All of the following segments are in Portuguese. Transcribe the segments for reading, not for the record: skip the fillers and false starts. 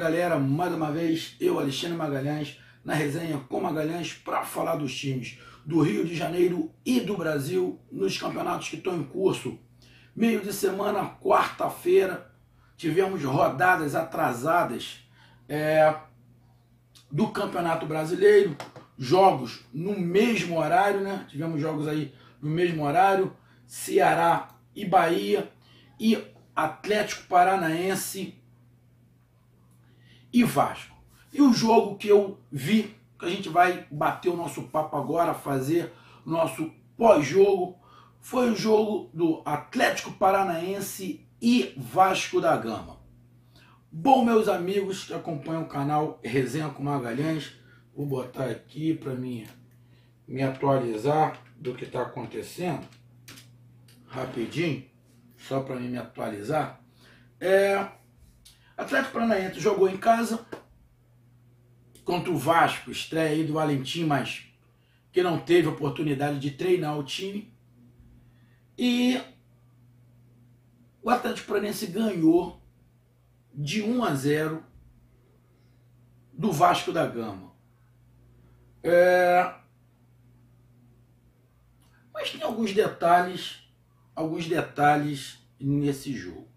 galera, mais uma vez eu, Alexandre Magalhães, na resenha com Magalhães para falar dos times do Rio de Janeiro e do Brasil nos campeonatos que estão em curso. Meio de semana, quarta-feira, tivemos rodadas atrasadas do Campeonato Brasileiro, jogos no mesmo horário, né? Tivemos jogos aí no mesmo horário, Ceará e Bahia, e Atlético Paranaense e Vasco. E o jogo que eu vi, que a gente vai bater o nosso papo agora, fazer o nosso pós-jogo, foi o jogo do Atlético Paranaense e Vasco da Gama. Bom, meus amigos que acompanham o canal Resenha com Magalhães, vou botar aqui para me atualizar do que está acontecendo, rapidinho, só para me atualizar. Atlético Paranaense jogou em casa contra o Vasco, estreia aí do Valentim, mas que não teve oportunidade de treinar o time. E o Atlético Paranaense ganhou de 1-0 do Vasco da Gama. Mas tem alguns detalhes nesse jogo.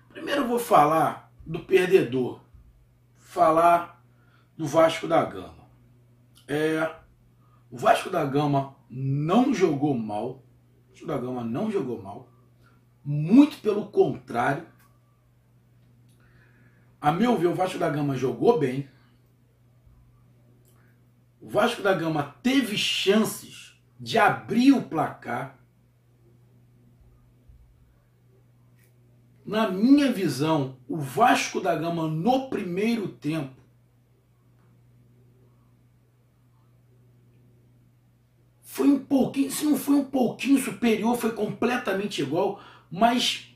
Primeiro eu vou falar do perdedor, falar do Vasco da Gama. O Vasco da Gama não jogou mal, muito pelo contrário. A meu ver, o Vasco da Gama jogou bem. O Vasco da Gama teve chances de abrir o placar. Na minha visão, o Vasco da Gama no primeiro tempo foi um pouquinho, se não foi um pouquinho superior, foi completamente igual, mas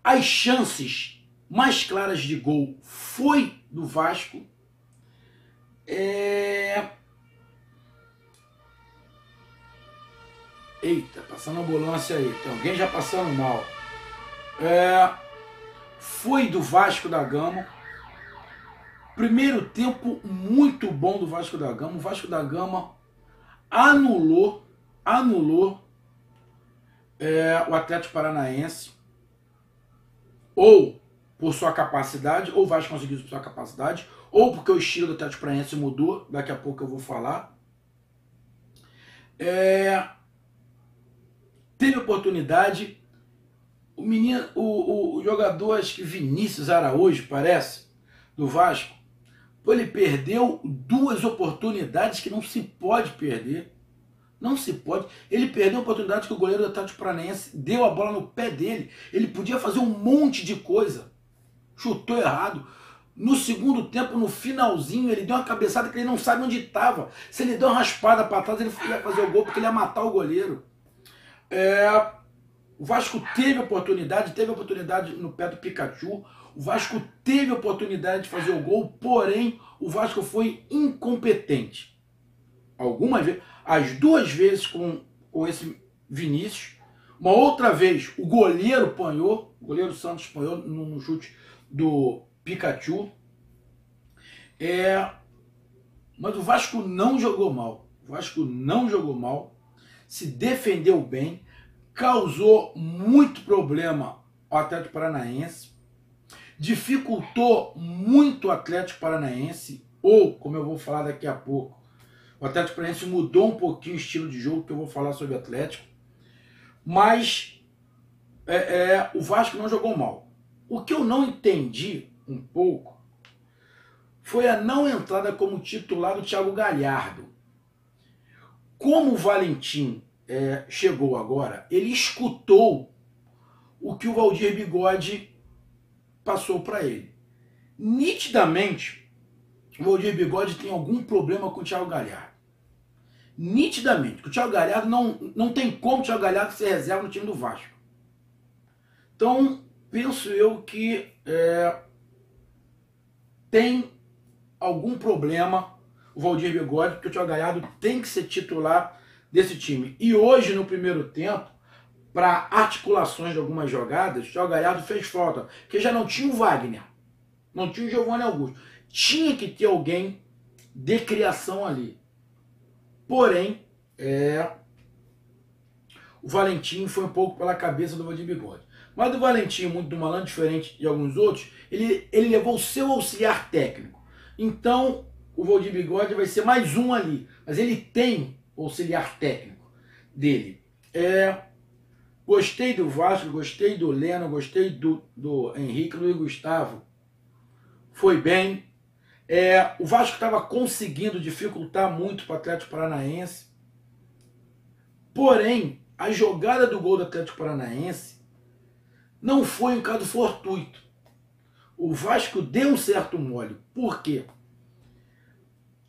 as chances mais claras de gol foi do Vasco. Eita, passando a ambulância aí, tem alguém já passando mal. Foi do Vasco da Gama. Primeiro tempo muito bom do Vasco da Gama. O Vasco da Gama anulou o Atlético Paranaense, ou por sua capacidade, ou o Vasco conseguiu por sua capacidade, ou porque o estilo do Atlético Paranaense mudou, daqui a pouco eu vou falar. Teve oportunidade. O jogador, acho que Vinícius Araújo, parece, do Vasco, ele perdeu duas oportunidades que não se pode perder. Não se pode. Ele perdeu a oportunidade que o goleiro do Atlético Paranaense deu a bola no pé dele. Ele podia fazer um monte de coisa. Chutou errado. No segundo tempo, no finalzinho, ele deu uma cabeçada que ele não sabe onde estava. Se ele deu uma raspada para trás, ele ia fazer o gol porque ele ia matar o goleiro. O Vasco teve oportunidade no pé do Pikachu. O Vasco teve oportunidade de fazer o gol, porém o Vasco foi incompetente. Algumas vezes, as duas vezes com esse Vinícius, uma outra vez o goleiro apanhou, o goleiro Santos apanhou no chute do Pikachu. Mas o Vasco não jogou mal. Se defendeu bem, causou muito problema ao Atlético Paranaense, dificultou muito o Atlético Paranaense, ou, como eu vou falar daqui a pouco, o Atlético Paranaense mudou um pouquinho o estilo de jogo, que eu vou falar sobre o Atlético, mas o Vasco não jogou mal. O que eu não entendi um pouco foi a não entrada como titular do Thiago Galhardo. Como o Valentim chegou agora, ele escutou o que o Valdir Bigode passou para ele. Nitidamente, o Valdir Bigode tem algum problema com o Thiago Galhardo. Nitidamente, que o Thiago Galhardo não tem como o Thiago Galhardo ser reserva no time do Vasco. Então, penso eu que tem algum problema o Valdir Bigode, porque o Thiago Galhardo tem que ser titular desse time. E hoje, no primeiro tempo, para articulações de algumas jogadas, o Thiago Galhardo fez falta, porque já não tinha o Wagner. Não tinha o Giovanni Augusto. Tinha que ter alguém de criação ali. Porém, o Valentim foi um pouco pela cabeça do Valdir Bigode. Mas o Valentim, muito do malandro, diferente de alguns outros, ele levou o seu auxiliar técnico. Então, o Valdir Bigode vai ser mais um ali. Mas ele tem o auxiliar técnico dele. Gostei do Vasco, gostei do Leno, gostei do Henrique, Luiz Gustavo. Foi bem. O Vasco estava conseguindo dificultar muito para o Atlético Paranaense. Porém, a jogada do gol do Atlético Paranaense não foi um caso fortuito. O Vasco deu um certo mole. Por quê?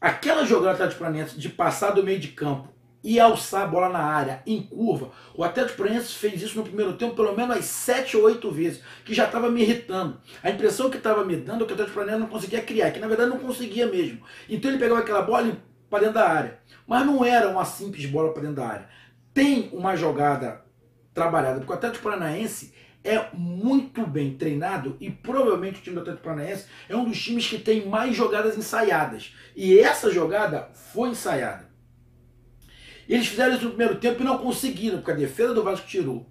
Aquela jogada do Atlético Paranaense de passar do meio de campo e alçar a bola na área, em curva, o Atlético Paranaense fez isso no primeiro tempo pelo menos umas 7 ou 8 vezes, que já estava me irritando. A impressão que estava me dando é que o Atlético Paranaense não conseguia criar, que na verdade não conseguia mesmo. Então ele pegava aquela bola para dentro da área. Mas não era uma simples bola para dentro da área. Tem uma jogada trabalhada, porque o Atlético Paranaense é muito bem treinado e provavelmente o time do Atlético Paranaense é um dos times que tem mais jogadas ensaiadas. E essa jogada foi ensaiada. Eles fizeram isso no primeiro tempo e não conseguiram, porque a defesa do Vasco tirou.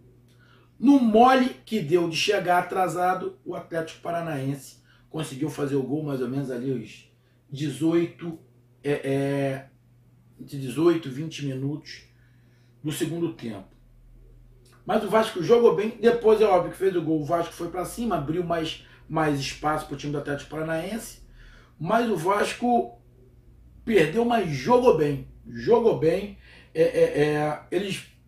No mole que deu de chegar atrasado, o Atlético Paranaense conseguiu fazer o gol mais ou menos ali os 18 e 20 minutos do segundo tempo. Mas o Vasco jogou bem, depois é óbvio que fez o gol, o Vasco foi para cima, abriu mais espaço para o time do Atlético Paranaense, mas o Vasco perdeu, mas jogou bem. Jogou bem.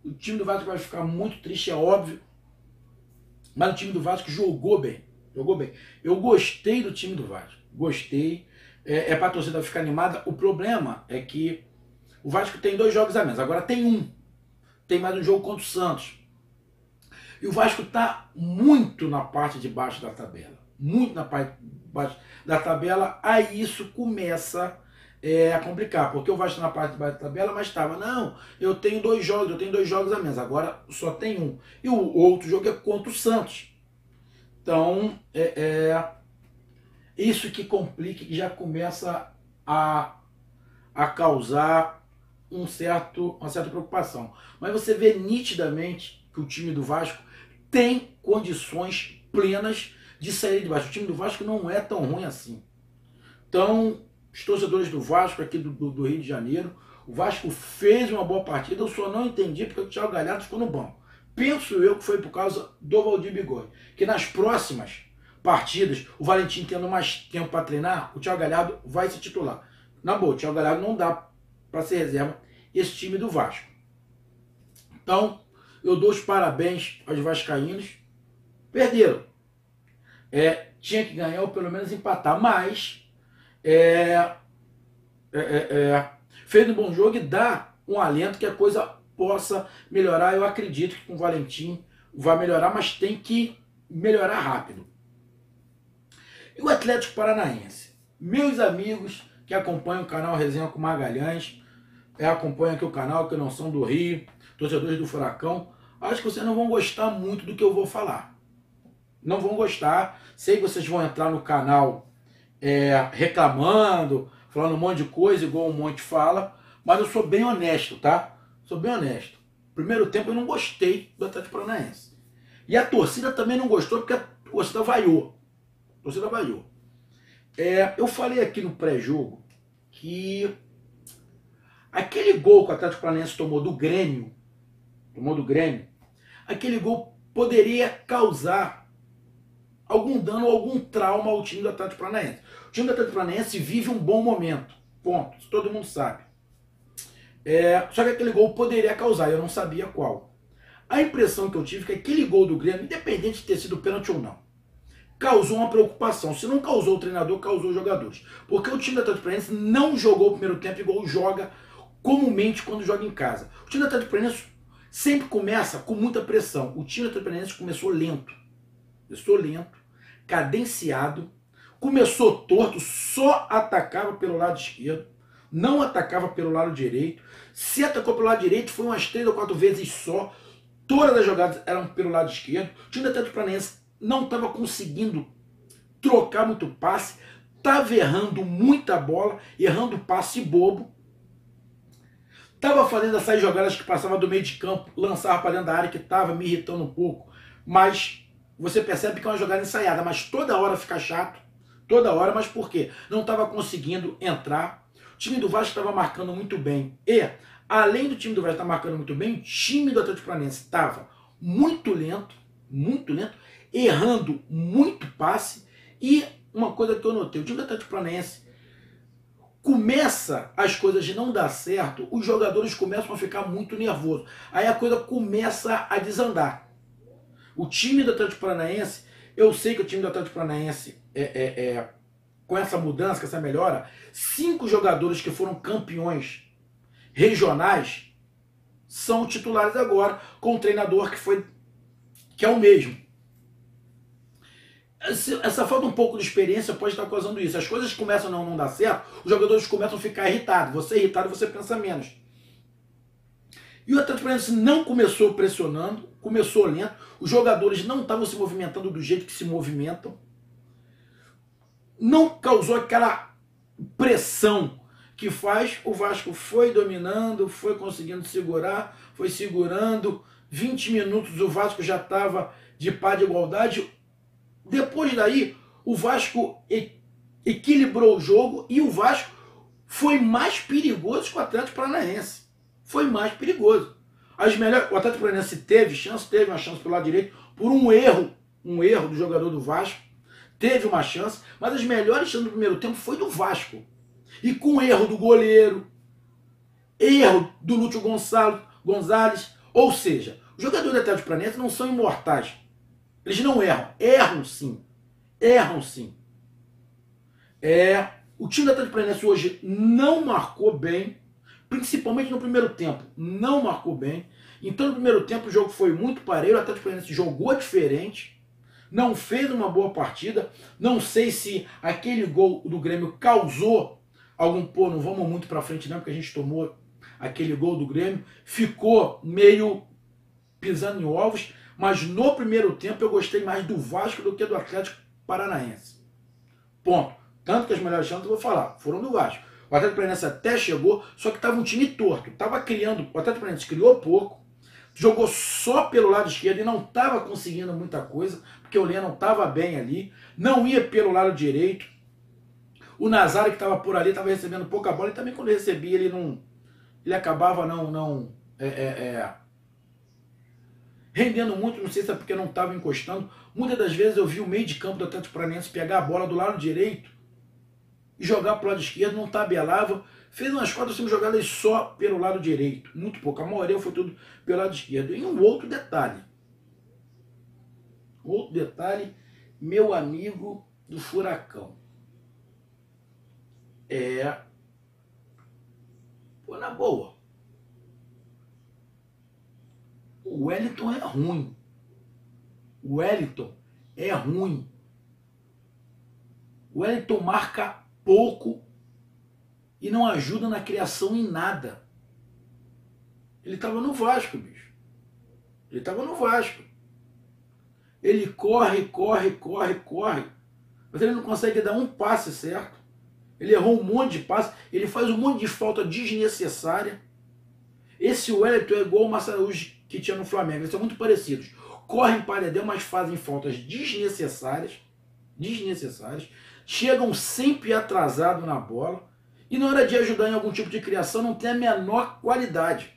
O time do Vasco vai ficar muito triste, é óbvio, mas o time do Vasco jogou bem. Jogou bem. Eu gostei do time do Vasco. Gostei. Para a torcida ficar animada. O problema é que o Vasco tem 2 jogos a menos. Agora tem um. Tem mais um jogo contra o Santos. E o Vasco está muito na parte de baixo da tabela. Muito na parte de baixo da tabela. Aí isso começa a complicar. Porque o Vasco está na parte de baixo da tabela, mas estava, não, eu tenho 2 jogos a menos. Agora só tem um. E o outro jogo é contra o Santos. Então, isso que complica, que já começa a causar uma certa preocupação. Mas você vê nitidamente que o time do Vasco tem condições plenas de sair de baixo. O time do Vasco não é tão ruim assim. Então, os torcedores do Vasco aqui do Rio de Janeiro, o Vasco fez uma boa partida, eu só não entendi porque o Thiago Galhardo ficou no banco. Penso eu que foi por causa do Valdir Bigode, que nas próximas partidas, o Valentim tendo mais tempo para treinar, o Thiago Galhardo vai se titular. Na boa, o Thiago Galhardo não dá para ser reserva esse time do Vasco. Então, eu dou os parabéns aos vascaínos. Perderam. Tinha que ganhar ou pelo menos empatar, mas fez um bom jogo e dá um alento que a coisa possa melhorar. Eu acredito que com o Valentim vai melhorar, mas tem que melhorar rápido. E o Atlético Paranaense? Meus amigos que acompanham o canal Resenha com Magalhães, acompanham aqui o canal, que não são do Rio, torcedores do Furacão, acho que vocês não vão gostar muito do que eu vou falar. Não vão gostar. Sei que vocês vão entrar no canal reclamando, falando um monte de coisa, igual um monte fala, mas eu sou bem honesto, tá? Sou bem honesto. Primeiro tempo eu não gostei do Atlético Paranaense. E a torcida também não gostou, porque a torcida vaiou. A torcida vaiou. Eu falei aqui no pré-jogo que aquele gol que o Atlético Paranaense tomou do Grêmio, aquele gol poderia causar algum dano ou algum trauma ao time do Atlético Paranaense. O time do Atlético Paranaense vive um bom momento, ponto, isso todo mundo sabe. Só que aquele gol poderia causar, eu não sabia qual. A impressão que eu tive é que aquele gol do Grêmio, independente de ter sido pênalti ou não, causou uma preocupação. Se não causou o treinador, causou os jogadores. Porque o time do Atlético Paranaense não jogou o primeiro tempo igual joga comumente quando joga em casa. O time do Atlético Paranaense sempre começa com muita pressão. O time do Atlético Paranaense começou lento, cadenciado, começou torto, só atacava pelo lado esquerdo, não atacava pelo lado direito. Se atacou pelo lado direito, foi umas 3 ou 4 vezes só. Todas as jogadas eram pelo lado esquerdo. O time do Atlético Paranaense não estava conseguindo trocar muito passe, estava errando muita bola, errando passe bobo, estava fazendo essas jogadas que passava do meio de campo, lançava para dentro da área, que estava me irritando um pouco, mas você percebe que é uma jogada ensaiada, mas toda hora fica chato, toda hora, mas por quê? Não estava conseguindo entrar. O time do Vasco estava marcando muito bem, e além do time do Vasco estar marcando muito bem, o time do Atlético Paranaense estava muito lento, errando muito passe. E uma coisa que eu notei, o time do Atlético Paranaense começa as coisas não dar certo, os jogadores começam a ficar muito nervosos. Aí a coisa começa a desandar. O time do Atlético Paranaense, eu sei que o time do Atlético Paranaense, com essa mudança, com essa melhora, 5 jogadores que foram campeões regionais são titulares agora, com um treinador que é o mesmo. Essa falta um pouco de experiência pode estar causando isso. As coisas começam a não dar certo, os jogadores começam a ficar irritados. Você é irritado, você pensa menos. E o Atlético Paranaense não começou pressionando, começou lento. Os jogadores não estavam se movimentando do jeito que se movimentam. Não causou aquela pressão que faz. O Vasco foi dominando, foi conseguindo segurar, foi segurando. 20 minutos o Vasco já estava de pá de igualdade. Depois daí, o Vasco equilibrou o jogo e o Vasco foi mais perigoso que o Atlético Paranaense. Foi mais perigoso. O Atlético Paranaense teve uma chance pelo lado direito, por um erro do jogador do Vasco. Teve uma chance, mas as melhores chances do primeiro tempo foi do Vasco. E com erro do goleiro, erro do Lúcio Gonzalez. Ou seja, os jogadores do Atlético Paranaense não são imortais. Eles não erram. Erram sim. Erram sim. O time do Atlético Paranaense hoje não marcou bem, principalmente no primeiro tempo. Não marcou bem. Então, no primeiro tempo, o jogo foi muito parelho. O Atlético Paranaense jogou diferente. Não fez uma boa partida. Não sei se aquele gol do Grêmio causou algum... Pô, não vamos muito pra frente não, porque a gente tomou aquele gol do Grêmio. Ficou meio pisando em ovos. Mas no primeiro tempo eu gostei mais do Vasco do que do Atlético Paranaense. Ponto. Tanto que as melhores chances, eu vou falar, foram do Vasco. O Atlético Paranaense até chegou, só que estava um time torto. Tava criando, o Atlético Paranaense criou pouco, jogou só pelo lado esquerdo e não estava conseguindo muita coisa, porque o Lê não estava bem ali, não ia pelo lado direito. O Nazário, que estava por ali, estava recebendo pouca bola, e também quando recebia ele acabava rendendo muito, não sei se é porque não estava encostando. Muitas das vezes eu vi o meio de campo do Atlético Paranaense pegar a bola do lado direito e jogar para o lado esquerdo, não tabelava. Fez umas 4 ou 5 jogadas só pelo lado direito, muito pouco. A maioria foi tudo pelo lado esquerdo. E um outro detalhe, meu amigo do Furacão. Pô, na boa, o Wellington é ruim. O Wellington é ruim. O Wellington marca pouco e não ajuda na criação em nada. Ele estava no Vasco, bicho. Ele estava no Vasco. Ele corre, mas ele não consegue dar um passe certo. Ele errou um monte de passe, ele faz um monte de falta desnecessária. Esse Wellington é igual o Massaújo que tinha no Flamengo, eles são muito parecidos. Correm paredão, mas fazem faltas desnecessárias, chegam sempre atrasados na bola, e na hora de ajudar em algum tipo de criação não tem a menor qualidade.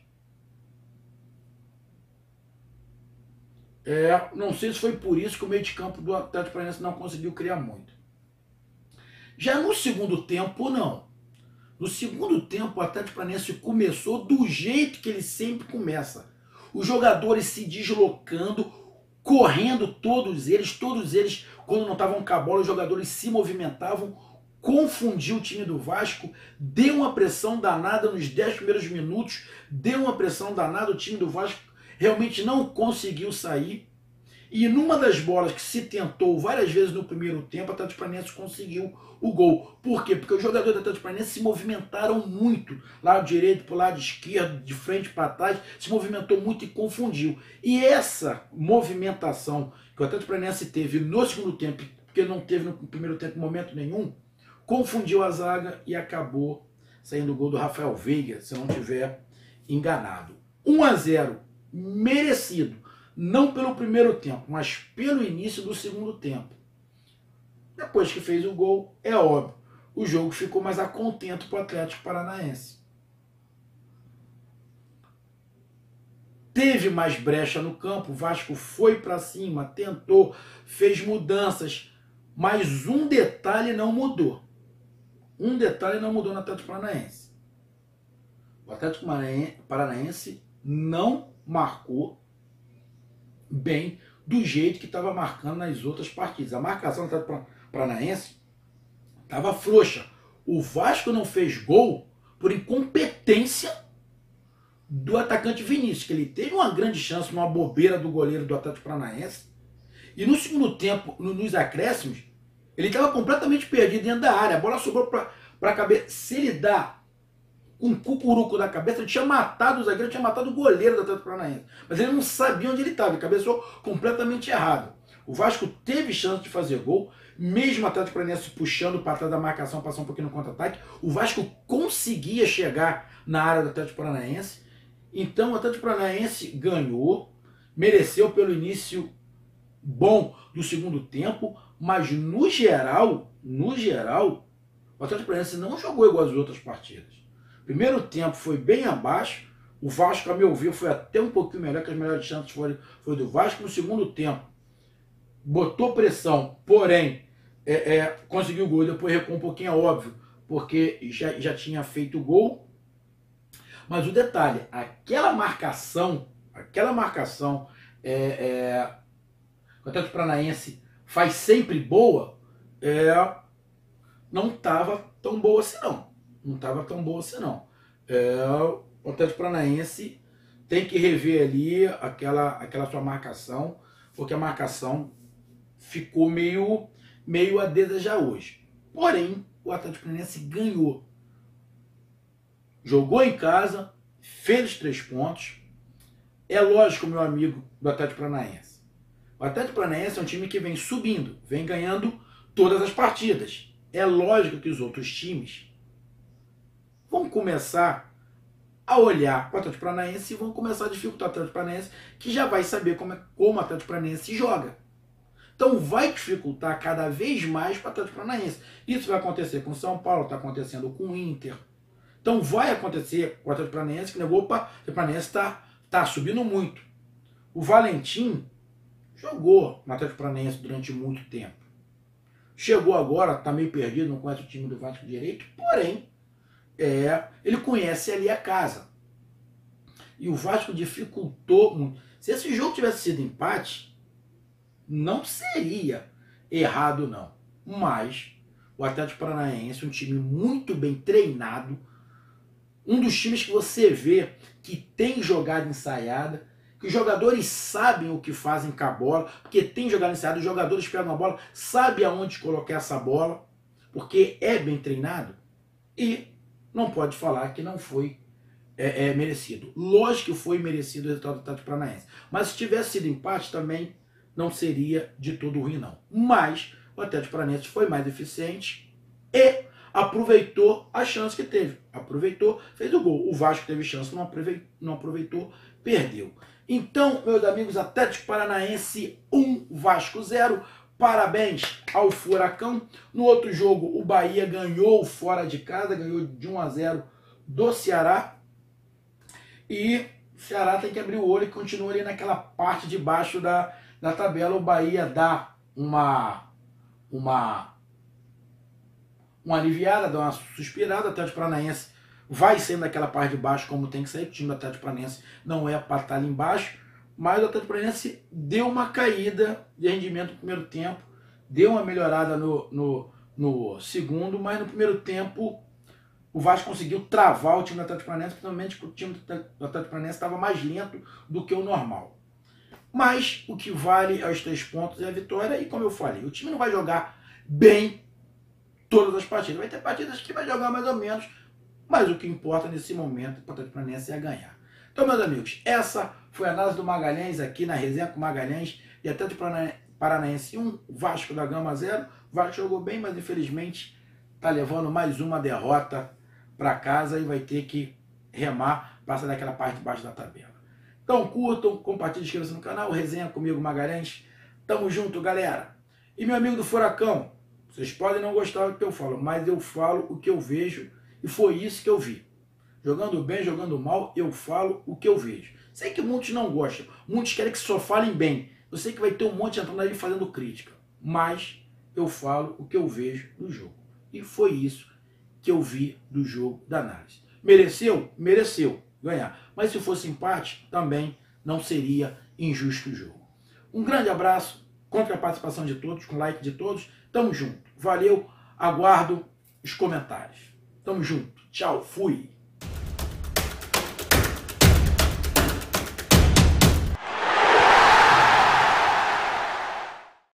Não sei se foi por isso que o meio de campo do Atlético Paranaense não conseguiu criar muito. Já no segundo tempo, não. No segundo tempo, o Atlético Paranaense começou do jeito que ele sempre começa. Os jogadores se deslocando, correndo, todos eles, quando não estavam com a bola, os jogadores se movimentavam, confundiu o time do Vasco, deu uma pressão danada nos 10 primeiros minutos, o time do Vasco realmente não conseguiu sair. E numa das bolas que se tentou várias vezes no primeiro tempo, o Atlético Paranaense conseguiu o gol. Por quê? Porque os jogadores do Atlético Paranaense se movimentaram muito. Lado direito para o lado esquerdo, de frente para trás, se movimentou muito e confundiu. E essa movimentação que o Atlético Paranaense teve no segundo tempo, porque não teve no primeiro tempo momento nenhum, confundiu a zaga e acabou saindo o gol do Rafael Veiga, se eu não tiver enganado. 1-0, merecido, não pelo primeiro tempo, mas pelo início do segundo tempo. Depois que fez o gol, é óbvio, o jogo ficou mais a contento para o Atlético Paranaense. Teve mais brecha no campo, o Vasco foi para cima, tentou, fez mudanças, mas um detalhe não mudou. Um detalhe não mudou no Atlético Paranaense. O Atlético Paranaense não marcou bem do jeito que estava marcando nas outras partidas. A marcação do Atlético Paranaense estava frouxa. O Vasco não fez gol por incompetência do atacante Vinícius, que ele teve uma grande chance numa bobeira do goleiro do Atlético Paranaense. E no segundo tempo, nos acréscimos, ele estava completamente perdido dentro da área. A bola sobrou para a cabeça. Se ele dá um cucuruco na cabeça, ele tinha matado o zagueiro, tinha matado o goleiro do Atlético Paranaense. Mas ele não sabia onde ele estava, ele cabeçou completamente errado. O Vasco teve chance de fazer gol, mesmo o Atlético Paranaense puxando para trás da marcação, passando um pouquinho no contra-ataque. O Vasco conseguia chegar na área do Atlético Paranaense. Então o Atlético Paranaense ganhou, mereceu pelo início bom do segundo tempo, mas no geral, o Atlético Paranaense não jogou igual às outras partidas. Primeiro tempo foi bem abaixo, o Vasco, a meu ver, foi até um pouquinho melhor, que as melhores chances foi do Vasco. No segundo tempo, botou pressão, porém, conseguiu o gol, depois recuou um pouquinho, é óbvio, porque já tinha feito o gol. Mas o detalhe, aquela marcação, o Atlético Paranaense faz sempre boa, não estava tão boa assim não. O Atlético Paranaense tem que rever ali aquela sua marcação, porque a marcação ficou meio a desejar hoje. Porém, o Atlético Paranaense ganhou. Jogou em casa, fez os 3 pontos. É lógico, meu amigo do Atlético Paranaense. O Atlético Paranaense é um time que vem subindo, vem ganhando todas as partidas. É lógico que os outros times vão começar a olhar para o Atlético Paranaense e vão começar a dificultar o Atlético Paranaense, que já vai saber como o Atlético Paranaense joga. Então vai dificultar cada vez mais para o Atlético Paranaense. Isso vai acontecer com o São Paulo, está acontecendo com o Inter. Então vai acontecer com o Atlético Paranaense, que negou, opa, o Atlético Paranaense está subindo muito. O Valentim jogou no Atlético Paranaense durante muito tempo. Chegou agora, está meio perdido, não conhece o time do Vasco direito, porém, ele conhece ali a casa. E o Vasco dificultou muito. Se esse jogo tivesse sido empate, não seria errado não. Mas o Atlético Paranaense, um time muito bem treinado, um dos times que você vê que tem jogada ensaiada, que os jogadores sabem o que fazem com a bola, porque tem jogada ensaiada, os jogadores pegam a bola, sabem aonde colocar essa bola, porque é bem treinado, e não pode falar que não foi merecido. Lógico que foi merecido o resultado do Atlético Paranaense, mas se tivesse sido empate também não seria de todo ruim não. Mas o Atlético Paranaense foi mais eficiente e aproveitou a chance que teve. Aproveitou, fez o gol. O Vasco teve chance, não aproveitou, perdeu. Então, meus amigos, Atlético Paranaense 1, Vasco 0. Parabéns ao Furacão. No outro jogo, o Bahia ganhou fora de casa, ganhou de 1-0 do Ceará. E o Ceará tem que abrir o olho e continua ali naquela parte de baixo da tabela. O Bahia dá uma aliviada, dá uma suspirada. O Atlético Paranaense vai sendo daquela parte de baixo como tem que sair. O time do Atlético Paranaense não é para estar ali embaixo, mas o Atlético Paranaense deu uma caída de rendimento no primeiro tempo, deu uma melhorada no segundo, mas no primeiro tempo o Vasco conseguiu travar o time do Atlético Paranaense, principalmente porque o time do Atlético Paranaense estava mais lento do que o normal. Mas o que vale é os 3 pontos e a vitória, e como eu falei, o time não vai jogar bem todas as partidas. Vai ter partidas que vai jogar mais ou menos, mas o que importa nesse momento para o Atlético Paranaense é ganhar. Então, meus amigos, essa foi a análise do Magalhães aqui na Resenha com Magalhães, e Atlético Paranaense 1, Vasco da Gama 0. O Vasco jogou bem, mas infelizmente está levando mais uma derrota para casa e vai ter que remar, passa daquela parte de baixo da tabela. Então curtam, compartilhem, inscrevam-se no canal, resenha comigo Magalhães. Tamo junto, galera. E meu amigo do Furacão, vocês podem não gostar do que eu falo, mas eu falo o que eu vejo e foi isso que eu vi. Jogando bem, jogando mal, eu falo o que eu vejo. Sei que muitos não gostam, muitos querem que só falem bem. Eu sei que vai ter um monte entrando aí fazendo crítica, mas eu falo o que eu vejo do jogo. E foi isso que eu vi do jogo da análise. Mereceu? Mereceu ganhar. Mas se fosse empate, também não seria injusto o jogo. Um grande abraço, contra a participação de todos, com like de todos. Tamo junto. Valeu, aguardo os comentários. Tamo junto. Tchau, fui.